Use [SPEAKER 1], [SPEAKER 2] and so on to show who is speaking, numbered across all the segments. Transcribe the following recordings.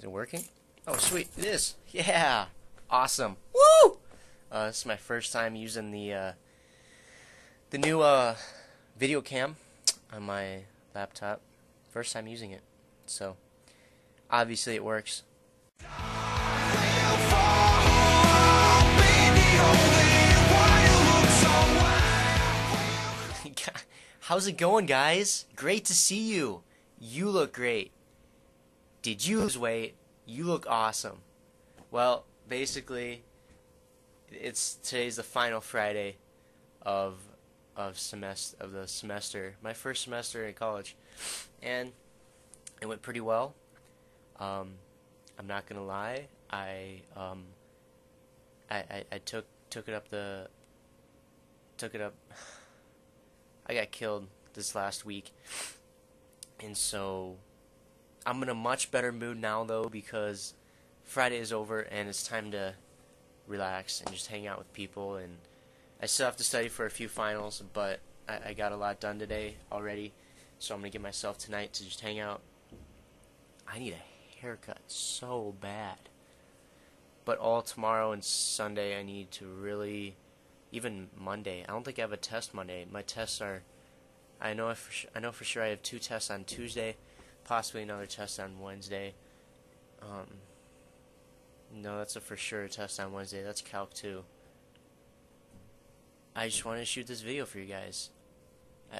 [SPEAKER 1] it working? Oh, sweet. It is. Yeah. Awesome. Woo! This is my first time using the new video cam on my laptop. First time using it. So, obviously it works. How's it going, guys? Great to see you. You look great. Did you lose weight? You look awesome. Well, basically, today's the final Friday of the semester. My first semester in college, and it went pretty well. I'm not gonna lie. I took it up. I got killed this last week, and so I'm in a much better mood now, though, because Friday is over and it's time to relax and just hang out with people. And I still have to study for a few finals, but I got a lot done today already, so I'm gonna give myself tonight to just hang out. I need a haircut so bad, but all tomorrow and Sunday I need to really. Even Monday. I don't think I have a test Monday. My tests are. I know for sure I have 2 tests on Tuesday, possibly another test on Wednesday. No, that's a for sure test on Wednesday. That's Calc 2. I just wanted to shoot this video for you guys.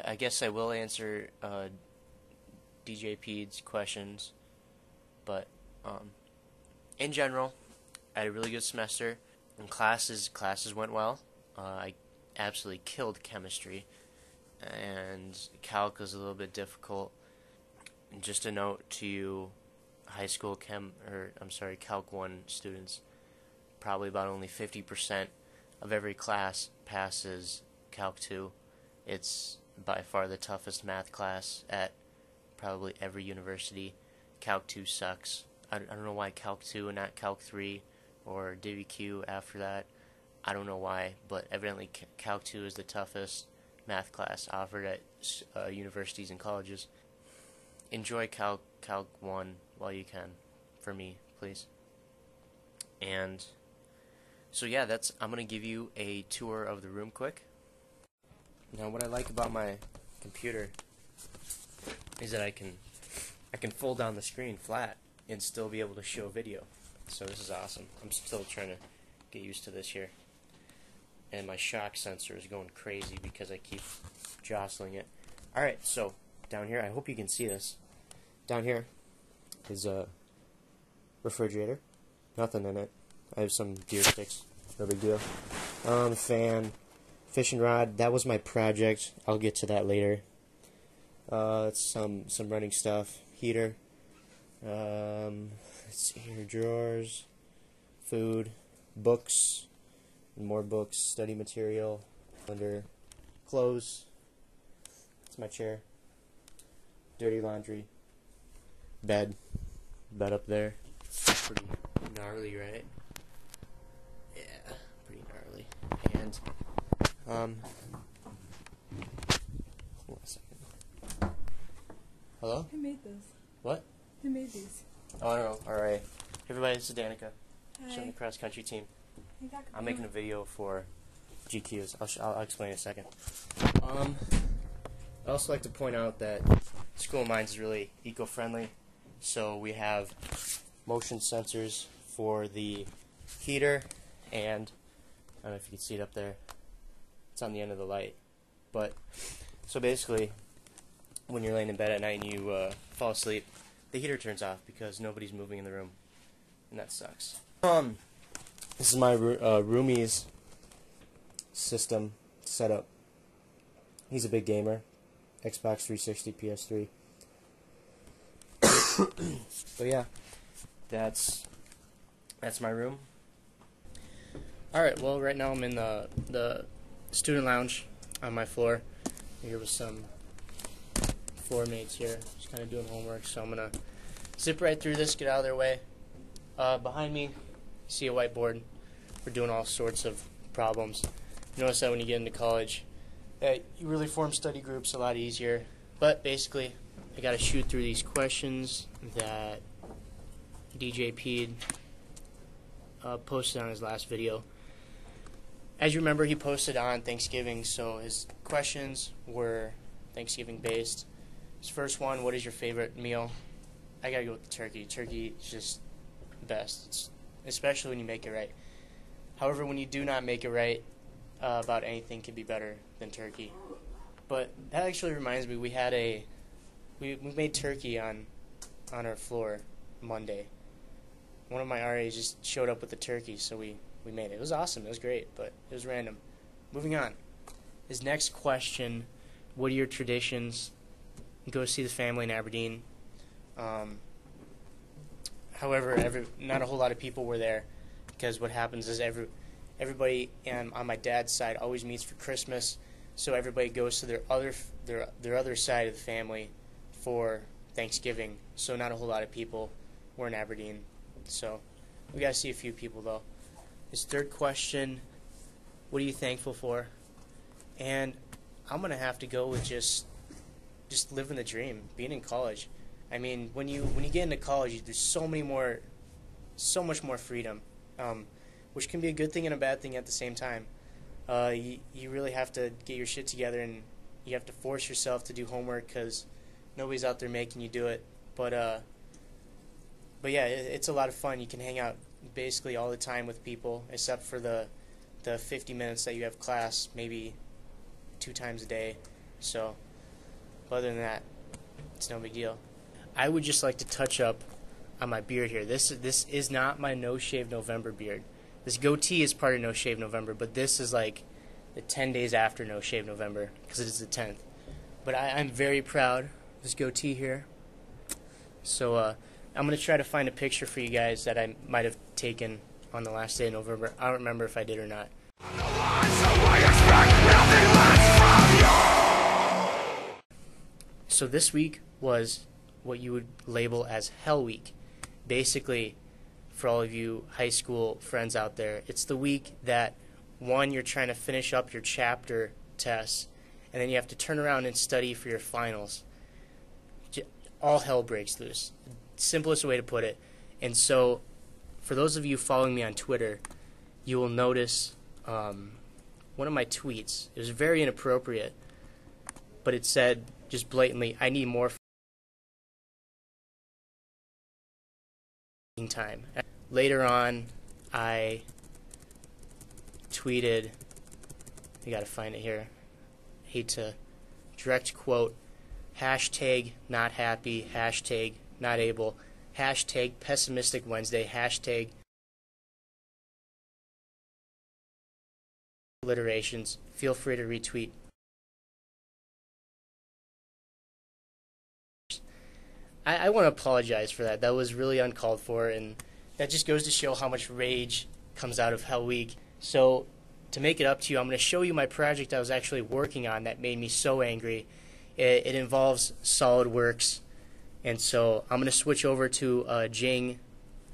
[SPEAKER 1] I guess I will answer DJ P's questions, but in general, I had a really good semester. And classes went well. I absolutely killed chemistry, and calc was a little bit difficult. And just a note to you, high school Calc 1 students, probably about only 50% of every class passes Calc 2. It's by far the toughest math class at probably every university. Calc 2 sucks. I don't know why Calc 2 and not Calc 3 or DBQ after that. I don't know why, but evidently Calc 2 is the toughest math class offered at universities and colleges. Enjoy Calc 1 while you can, for me, please. And so yeah, I'm gonna give you a tour of the room quick. Now, what I like about my computer is that I can fold down the screen flat and still be able to show video. So this is awesome. I'm still trying to get used to this here. And my shock sensor is going crazy because I keep jostling it. Alright, so down here, I hope you can see this. Down here is a refrigerator. Nothing in it. I have some deer sticks. No big deal. Fan. Fishing rod. That was my project. I'll get to that later. Some running stuff. Heater. Let's see here. Drawers. Food. Books. More books, study material, under clothes. That's my chair. Dirty laundry. Bed up there. Pretty gnarly, right? Yeah, pretty gnarly. And hold on a second. Hello?
[SPEAKER 2] Who made this?
[SPEAKER 1] What?
[SPEAKER 2] Who made these?
[SPEAKER 1] Oh, I don't know. All right. Hey everybody, this is Danica.
[SPEAKER 2] Hi.
[SPEAKER 1] Showing the cross country team.
[SPEAKER 2] Exactly.
[SPEAKER 1] I'm making a video for GQs. I'll explain in a second. I'd also like to point out that School of Mines is really eco-friendly. So we have motion sensors for the heater, and I don't know if you can see it up there. It's on the end of the light. But so basically, when you're laying in bed at night and you fall asleep, the heater turns off because nobody's moving in the room, and that sucks. This is my roomie's system setup. He's a big gamer. Xbox 360, PS3. But yeah, that's my room. Alright, well right now I'm in the student lounge on my floor. Here with some floor mates here. Just kind of doing homework, so I'm going to zip right through this, get out of their way. Behind me, see a whiteboard. We're doing all sorts of problems. Notice that when you get into college, you really form study groups a lot easier. But basically, I got to shoot through these questions that DJ Pede posted on his last video. As you remember, he posted on Thanksgiving, so his questions were Thanksgiving based. His first one, what is your favorite meal? I gotta go with the turkey. Turkey is just best, especially when you make it right. However, when you do not make it right, about anything can be better than turkey. But that actually reminds me, we made turkey on our floor Monday. One of my RAs just showed up with the turkey, so we made it. It was awesome. It was great, but it was random. Moving on. His next question, what are your traditions? Go see the family in Aberdeen. However, not a whole lot of people were there, because what happens is everybody on my dad's side always meets for Christmas, so everybody goes to their other side of the family for Thanksgiving. So not a whole lot of people were in Aberdeen. So we got to see a few people though. His third question, what are you thankful for? And I'm gonna have to go with just living the dream, being in college. I mean, when you get into college, there's so much more freedom, which can be a good thing and a bad thing at the same time. You really have to get your shit together, and you have to force yourself to do homework because nobody's out there making you do it. But yeah, it's a lot of fun. You can hang out basically all the time with people, except for the 50 minutes that you have class, maybe 2 times a day. So, other than that, it's no big deal. I would just like to touch up on my beard here. This is not my No Shave November beard. This goatee is part of No Shave November, but this is like the 10 days after No Shave November, because it is the 10th. But I'm very proud of this goatee here. So I'm going to try to find a picture for you guys that I might have taken on the last day of November. I don't remember if I did or not. So this week was what you would label as Hell Week. Basically, for all of you high school friends out there, it's the week that, one, you're trying to finish up your chapter tests, and then you have to turn around and study for your finals. All hell breaks loose. Simplest way to put it. And so, for those of you following me on Twitter, you will notice one of my tweets. It was very inappropriate, but it said just blatantly, I need more time. Later on, I tweeted, you gotta find it here, hate to direct quote, hashtag not happy, hashtag not able, hashtag pessimistic Wednesday, hashtag alliterations. Feel free to retweet. I want to apologize for that. That was really uncalled for, and that just goes to show how much rage comes out of Hell Week. So, to make it up to you, I'm going to show you my project I was actually working on that made me so angry. It involves SolidWorks, and so I'm going to switch over to a Jing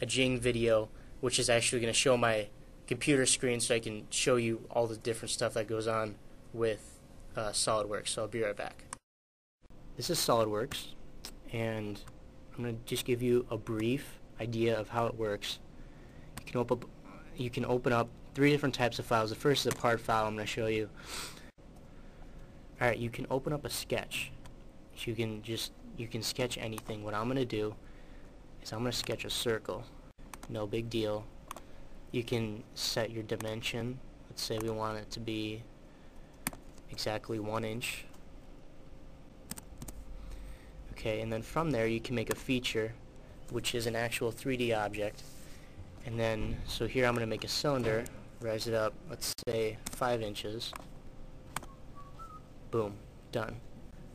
[SPEAKER 1] video, which is actually going to show my computer screen so I can show you all the different stuff that goes on with SolidWorks. So I'll be right back. This is SolidWorks, and I'm going to just give you a brief idea of how it works. You can open up 3 different types of files. The first is a part file I'm going to show you. Alright, you can open up a sketch. You can sketch anything. What I'm going to do is I'm going to sketch a circle. No big deal. You can set your dimension. Let's say we want it to be exactly 1 inch. Okay, and then from there you can make a feature, which is an actual 3D object. And then, so here I'm going to make a cylinder, rise it up, let's say 5 inches. Boom, done.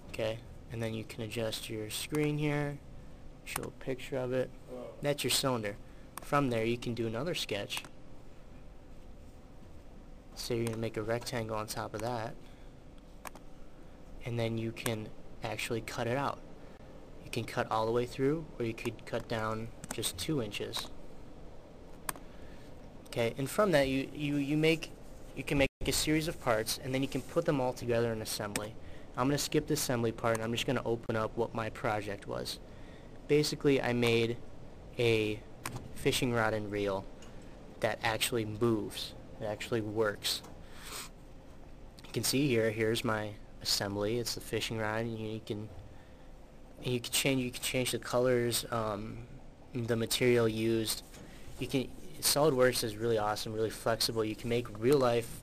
[SPEAKER 1] Okay, and then you can adjust your screen here, show a picture of it. That's your cylinder. From there you can do another sketch. So you're going to make a rectangle on top of that. And then you can actually cut it out. You can cut all the way through, or you could cut down just 2 inches. Okay, and from that you can make a series of parts, and then you can put them all together in assembly. I'm going to skip the assembly part, and I'm just going to open up what my project was. Basically, I made a
[SPEAKER 2] fishing rod and reel that actually moves. It actually works. You can see here's my assembly. It's the fishing rod, and you can change the colors, the material used. SolidWorks is really awesome, really flexible. You can make real life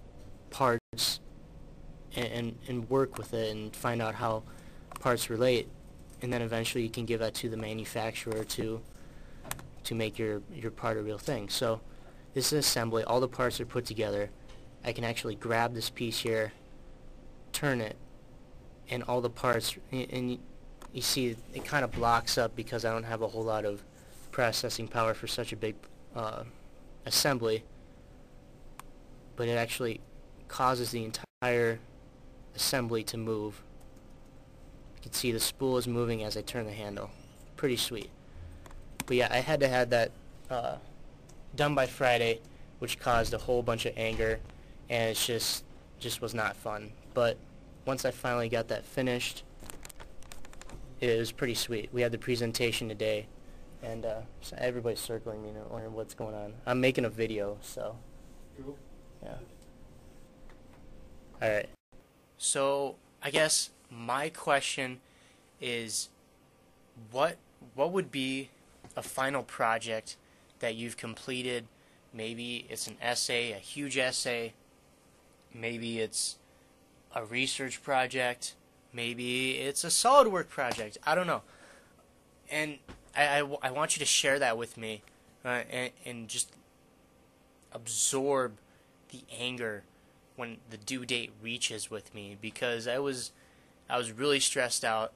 [SPEAKER 2] parts and work with it and find out how parts relate, and then eventually you can give that to the manufacturer to make your part a real thing. So this is assembly. All the parts are put together. I can actually grab this piece here, turn it, and all the parts, and you see it kind of blocks up because I don't have a whole lot of processing power for such a big assembly, but it actually causes the entire assembly to move. You can see the spool is moving as I turn the handle. Pretty sweet. But yeah, I had to have that done by Friday, which caused a whole bunch of anger, and it's just was not fun. But once I finally got that finished, it was pretty sweet. We had the presentation today, and so everybody's circling me and wondering what's going on. I'm making a video, so
[SPEAKER 3] Cool.
[SPEAKER 2] yeah. All right.
[SPEAKER 1] So I guess my question is, what would be a final project that you've completed? Maybe it's an essay, a huge essay. Maybe it's a research project. Maybe it's a SolidWorks project. I don't know. And I want you to share that with me, and just absorb the anger when the due date reaches with me, because I was really stressed out.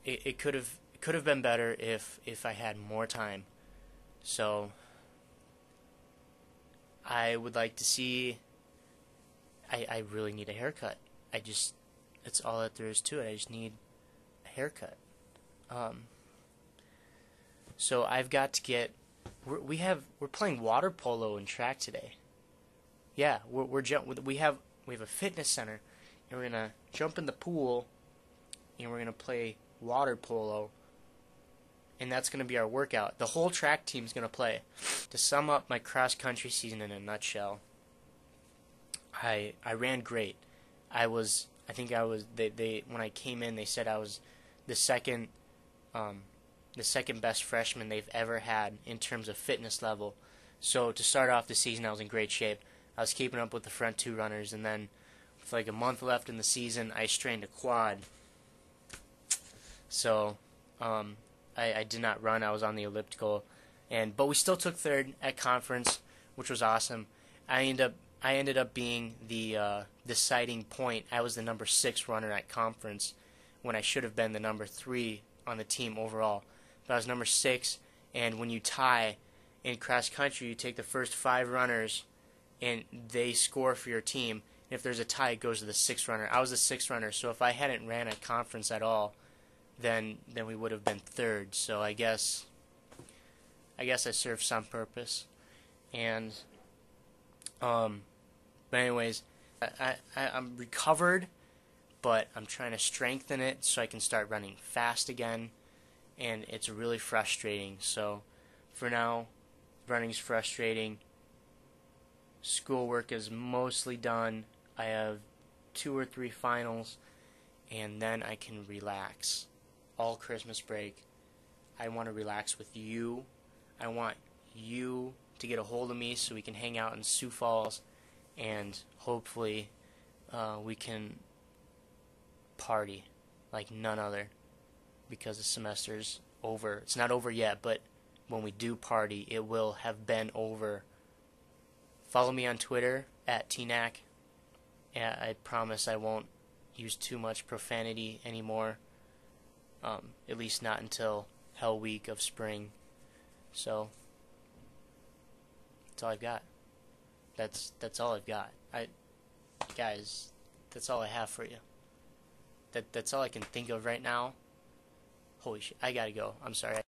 [SPEAKER 1] It could have been better if I had more time. So I would like to see. I really need a haircut. That's all that there is to it. I just need a haircut. So I've got to get. We're playing water polo in track today. Yeah, we have a fitness center, and we're gonna jump in the pool, and we're gonna play water polo, and that's gonna be our workout. The whole track team's gonna play. To sum up my cross country season in a nutshell, I ran great. I think I was. They when I came in, they said I was the second best freshman they've ever had in terms of fitness level. So to start off the season, I was in great shape. I was keeping up with the front two runners, and then with like a month left in the season, I strained a quad. So I did not run. I was on the elliptical, but we still took third at conference, which was awesome. I ended up being the deciding point. I was the number 6 runner at conference when I should have been the number 3 on the team overall. But I was number 6, and when you tie in cross country, you take the first 5 runners, and they score for your team. And if there's a tie, it goes to the 6th runner. I was the 6th runner, so if I hadn't ran at conference at all, then we would have been 3rd. So I guess I served some purpose. And but anyways, I'm recovered, but I'm trying to strengthen it so I can start running fast again, and it's really frustrating. So for now, running's frustrating. Schoolwork is mostly done. I have 2 or 3 finals, and then I can relax. All Christmas break, I want to relax with you. I want you to get a hold of me so we can hang out in Sioux Falls, and hopefully we can party like none other, because the semester's over. It's not over yet, but when we do party, it will have been over. Follow me on Twitter at TNack. Yeah, I promise I won't use too much profanity anymore. At least not until Hell Week of spring. So that's all I've got. That's all I've got. Guys, that's all I have for you. That's all I can think of right now. Holy shit, I gotta go. I'm sorry.